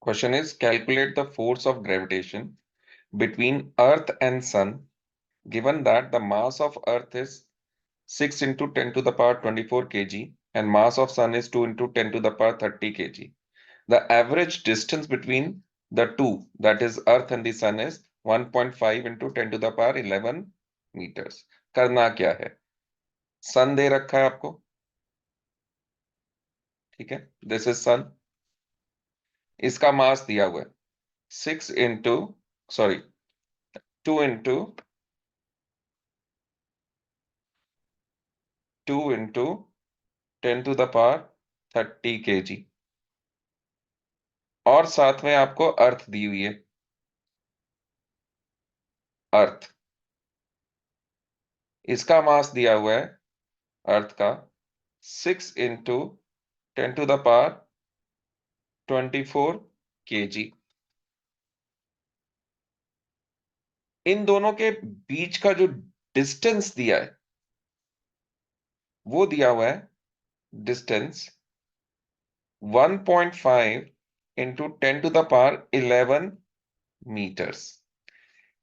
Question is, calculate the force of gravitation between Earth and Sun, given that the mass of Earth is 6 into 10 to the power 24 kg and mass of Sun is 2 into 10 to the power 30 kg. The average distance between the two, that is Earth and the Sun, is 1.5 into 10 to the power 11 meters. करना क्या है? सन दे रखा है आपको, ठीक है, this is सन। इसका मास दिया हुआ है 6 into sorry 2 into 10 to the power 30 kg और साथ में आपको अर्थ दी हुई है, अर्थ। इसका मास दिया हुआ है अर्थ का 6 into 10 to the power 24 kg। इन दोनों के बीच का जो डिस्टेंस दिया है वो दिया हुआ है distance 1.5 into 10 to the power 11 metres.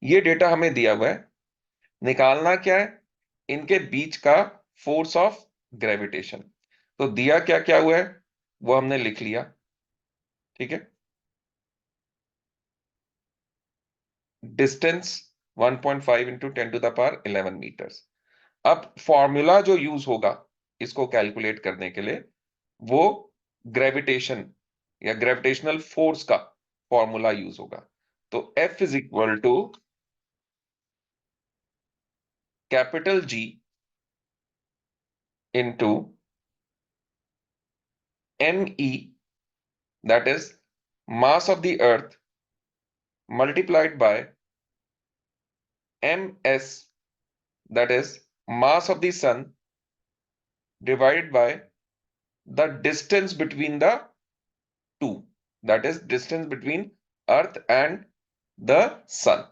ये डेटा हमें दिया हुआ है, निकालना क्या है? इनके बीच का फोर्स ऑफ ग्रेविटेशन। तो दिया क्या क्या हुआ है वो हमने लिख लिया, ठीक है। Distance 1.5 into 10 to the power 11 metres. अब फॉर्मूला जो यूज होगा इसको कैलकुलेट करने के लिए वो ग्रेविटेशन या ग्रेविटेशनल फोर्स का फॉर्मूला यूज होगा। तो F is equal to capital G into ME, that is mass of the earth, multiplied by MS, that is mass of the sun, divided by the distance between the two, that is distance between earth and the sun.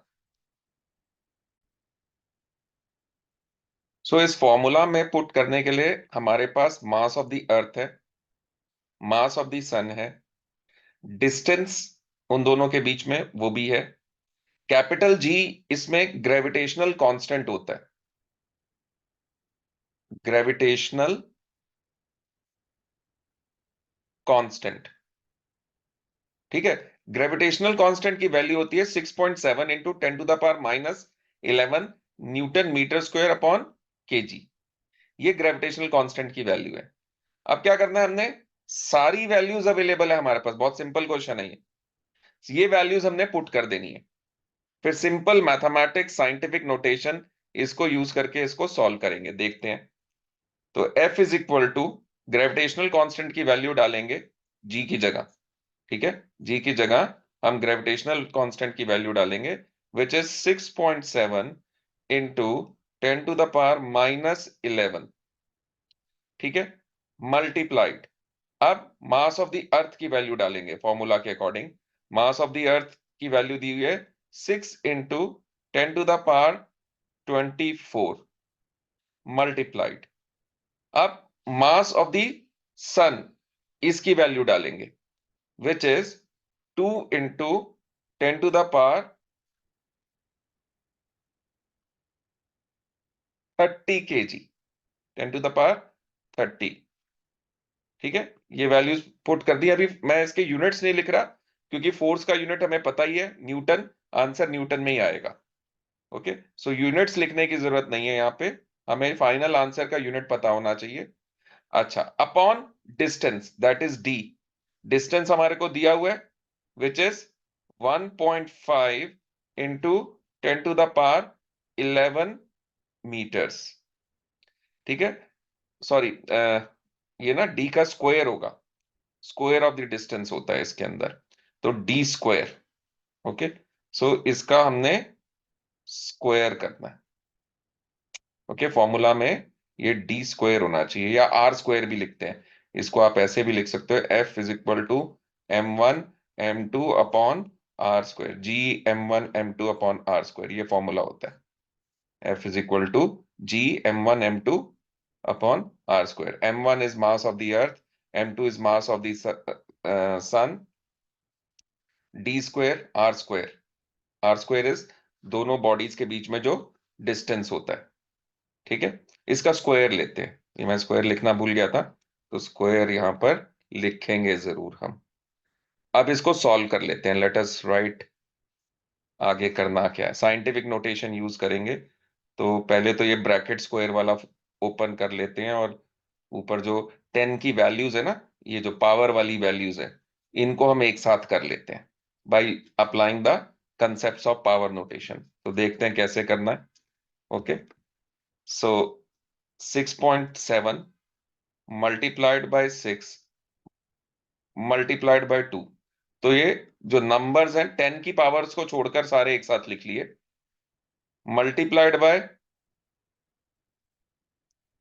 सो इस formula में put करने के लिए हमारे पास मास of the अर्थ है, मास of the सन है, distance उन दोनों के बीच में वो भी है, कैपिटल जी इसमें ग्रेविटेशनल कांस्टेंट होता है, ग्रेविटेशनल कांस्टेंट, ठीक है। ग्रेविटेशनल कांस्टेंट की वैल्यू होती है 6.7 into 10 to the power -11 newton metre square upon K G. ये ग्रेविटेशनल कांस्टेंट की वैल्यू है। अब क्या करना है, हमने सारी वैल्यूज अवेलेबल है हमारे पास, बहुत सिंपल क्वेश्चन है ये वैल्यूज हमने पुट कर देनी है। फिर सिंपल मैथमेटिक्स साइंटिफिक नोटेशन इसको यूज करके इसको सॉल्व करेंगे, देखते हैं। तो F is equal to gravitational constant की वैल्यू डालेंगे G की जगह, ठीक है। G की जगह हम ग्रेविटेशनल कांस्टेंट की वैल्यू डालेंगे which is 6.7 into 10 to the power -11, ठीक है, मल्टीप्लाइड। अब मास ऑफ द अर्थ की वैल्यू डालेंगे फॉर्मूला के according. Mass of the earth की वैल्यू दी हुई है 6 into 10 to the power 24 multiplied. अब मास ऑफ द सन इसकी वैल्यू डालेंगे which is 2 into 10 to the power 30 kg, 10 to the power 30, ठीक है। ये वैल्यूज पुट कर दी। अभी मैं इसके यूनिट्स नहीं लिख रहा क्योंकि फोर्स का यूनिट हमें पता ही है न्यूटन, आंसर न्यूटन में ही आएगा। ओके, सो यूनिट्स लिखने की जरूरत नहीं है यहाँ पे, हमें फाइनल आंसर का यूनिट पता होना चाहिए। अच्छा, upon distance that is D, distance हमारे को दिया हुआ है which is 1.5 into 10 to the power 11 metres, ठीक है। सॉरी, ये ना डी का स्क्वायर होगा, स्क्वायर ऑफ द डिस्टेंस होता है इसके अंदर, तो डी स्क्वायर। ओके, सो इसका हमने स्क्वायर करना है। ओके, फॉर्मूला में ये डी स्क्वायर होना चाहिए या आर स्क्वायर भी लिखते हैं इसको, आप ऐसे भी लिख सकते हो F is equal to m1 m2 upon R square, G m1 m2 upon R square, ये फॉर्मूला होता है। F is equal to G m1 m2 upon R square. m1 is mass of the earth, m2 is mass of the sun, D square R square, R square is दोनों bodies के बीच में जो distance होता है, ठीक है। इसका स्क्वायर लेते हैं, ये मैं स्क्वायर लिखना भूल गया था, तो स्क्वायर यहां पर लिखेंगे जरूर हम। अब इसको सॉल्व कर लेते हैं, लेट अस राइट। आगे करना क्या है, साइंटिफिक नोटेशन यूज करेंगे। तो पहले तो ये ब्रैकेट स्क्वायर वाला ओपन कर लेते हैं, और ऊपर जो 10 की वैल्यूज है ना, ये जो पावर वाली वैल्यूज है, इनको हम एक साथ कर लेते हैं by applying the concepts of power notation. तो देखते हैं कैसे करना है। Okay, so 6.7 multiplied by 6 multiplied by 2। तो ये जो नंबर्स हैं 10 की पावर्स को छोड़कर सारे एक साथ लिख लिए, मल्टीप्लाइड बाय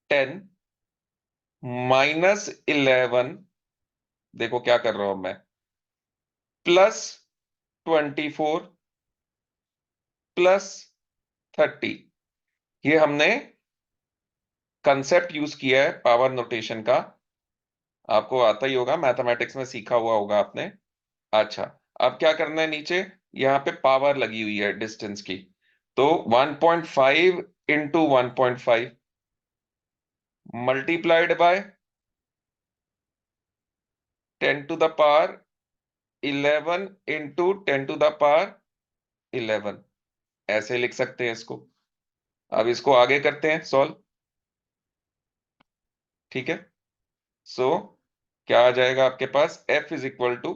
10 माइनस 11, देखो क्या कर रहा हूं मैं, प्लस 24 प्लस 30। ये हमने कंसेप्ट यूज किया है पावर नोटेशन का, आपको आता ही होगा, मैथमेटिक्स में सीखा हुआ होगा आपने। अच्छा, अब क्या करना है, नीचे यहाँ पे पावर लगी हुई है डिस्टेंस की, तो 1.5 into 1.5 multiplied by 10 to the power 11 into 10 to the power 11, ऐसे लिख सकते हैं इसको। अब इसको आगे करते हैं सॉल्व, ठीक है। सो क्या आ जाएगा आपके पास, f is equal to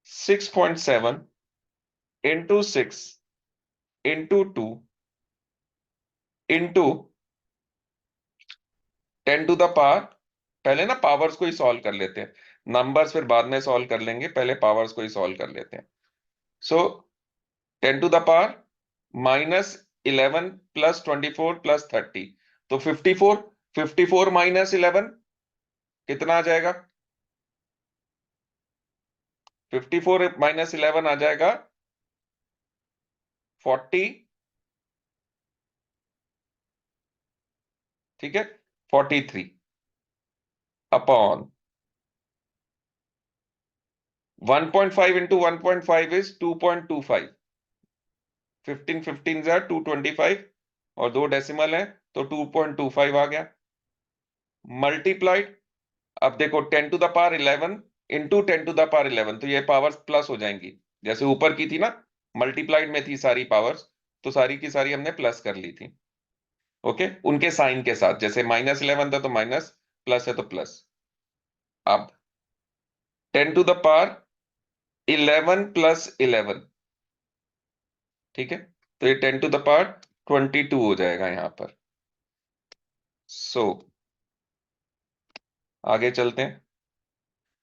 6.7 into 6 into 2 into 10 to the power, पहले ना पावर्स को ही सॉल्व कर लेते हैं, नंबर्स फिर बाद में सॉल्व कर लेंगे, पहले पावर्स को ही सॉल्व कर लेते हैं। So 10 to the power minus 11 plus 24 plus 30, तो 54, 54 माइनस 11 कितना आ जाएगा, 54 माइनस 11 आ जाएगा 40, ठीक है, 43 अपॉन 1.5 इंटू 1.5 इज 2.25, 15 15 जा 225, और दो डेसिमल है तो 2.25 आ गया, मल्टीप्लाइड। अब देखो 10 to the power 11 into 10 to the power 11, तो ये पावर्स प्लस हो जाएंगी, जैसे ऊपर की थी ना, मल्टीप्लाइड में थी सारी पावर्स, तो सारी की सारी हमने प्लस कर ली थी। ओके, उनके साइन के साथ, जैसे माइनस 11 था तो माइनस, प्लस है तो प्लस। अब 10 टू द पावर 11 प्लस 11, ठीक है, तो ये 10 टू द पावर 22 हो जाएगा यहां पर। सो आगे चलते हैं,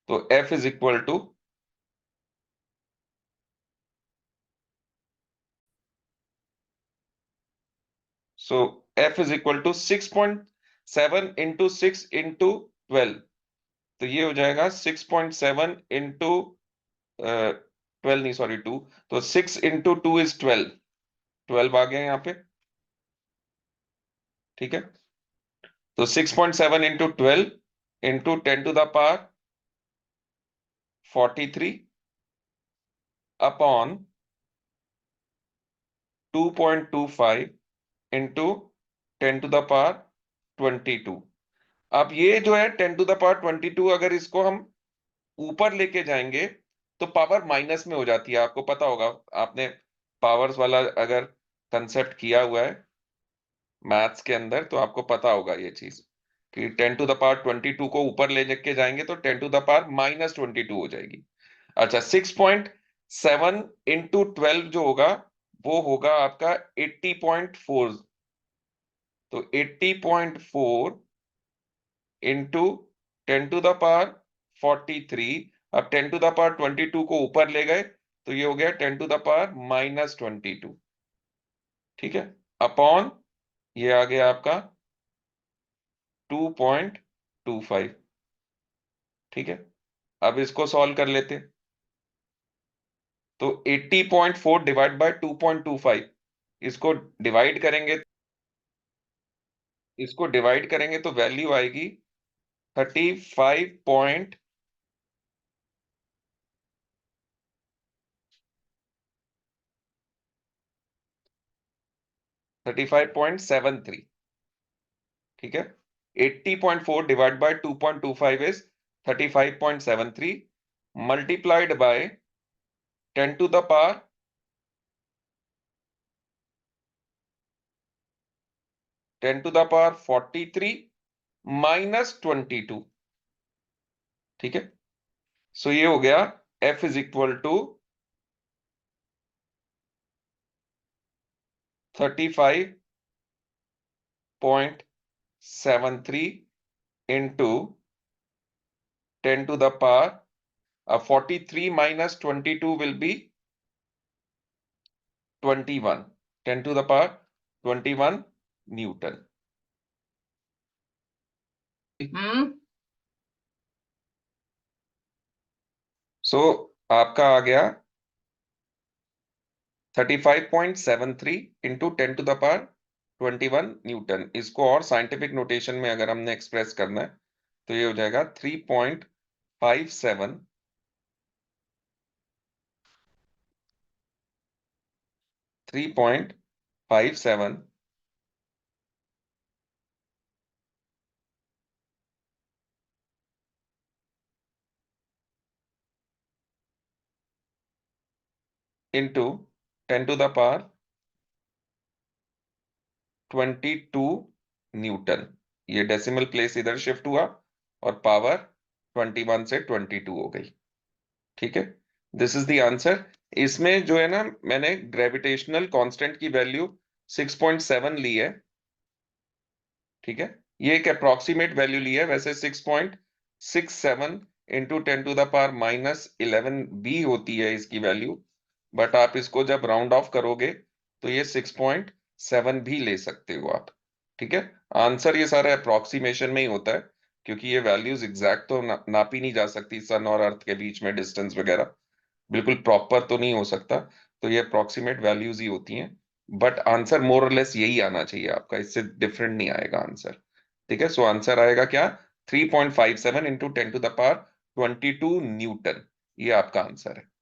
तो f is equal to, so f is equal to 6.7 into 6 into 12, तो ये हो जाएगा 6.7 इंटू 12 नहीं सॉरी 2, तो 6 इंटू 2 इज 12, 12 आ गया यहाँ पे, ठीक है। तो 6.7 into 12 into 10 to the power 43 upon 2.25 into 10 to the power 22। अब ये जो है 10 टू द पावर 22, अगर इसको हम ऊपर लेके जाएंगे तो पावर माइनस में हो जाती है, आपको पता होगा, आपने पावर्स वाला अगर कंसेप्ट किया हुआ है मैथ्स के अंदर तो आपको पता होगा ये चीज, कि 10 टू द पावर 22 को ऊपर ले के जाएंगे तो 10 टू द पावर माइनस 22 हो जाएगी। अच्छा, 6.7 इंटू 12 जो होगा वो होगा आपका 80.4, तो 80.4 इंटू 10 टू द पावर 43, अब 10 टू द पावर 22 को ऊपर ले गए तो ये हो गया 10 टू द पावर माइनस 22, ठीक है, अपॉन ये आ गया आपका 2.25, ठीक है। अब इसको सॉल्व कर लेते हैं, तो 80.4 डिवाइड बाय 2.25, इसको डिवाइड करेंगे, इसको डिवाइड करेंगे तो वैल्यू आएगी 35.5, 35.73, ठीक है। 80.4 divide by 2.25 is 35.73 multiplied by 10 to the power 43 minus 22, ठीक है। सो ये हो गया F is equal to 35.73 into 10 to the power 43 minus 22 will be 21, 10 to the power 21 newton. So आपका आ गया 35.73 into 10 to the power 21 newton. इसको और साइंटिफिक नोटेशन में अगर हमने एक्सप्रेस करना है तो ये हो जाएगा 3.57 into 10 to the power 22 newton. ये डेसिमल प्लेस इधर शिफ्ट हुआ और पावर 21 से 22 हो गई, ठीक है। This is the answer. इसमें जो है ना, मैंने ग्रेविटेशनल कांस्टेंट की वैल्यू 6.7 ली है, ठीक है। ये एक अप्रोक्सीमेट वैल्यू ली है, वैसे 6.67 into 10 to the power minus 11 भी होती है इसकी वैल्यू, बट आप इसको जब राउंड ऑफ करोगे तो ये 6.7 भी ले सकते हो आप, ठीक है। आंसर ये सारा अप्रोक्सीमेशन में ही होता है, क्योंकि ये वैल्यूज एग्जैक्ट तो नापी नहीं जा सकती, सन और अर्थ के बीच में डिस्टेंस वगैरह बिल्कुल प्रॉपर तो नहीं हो सकता, तो ये अप्रोक्सीमेट वैल्यूज ही होती हैं। बट आंसर मोर और लेस यही आना चाहिए आपका, इससे डिफरेंट नहीं आएगा आंसर, ठीक है। सो आंसर आएगा क्या, 3.57 into 10 to the power 22 newton, ये आपका आंसर है।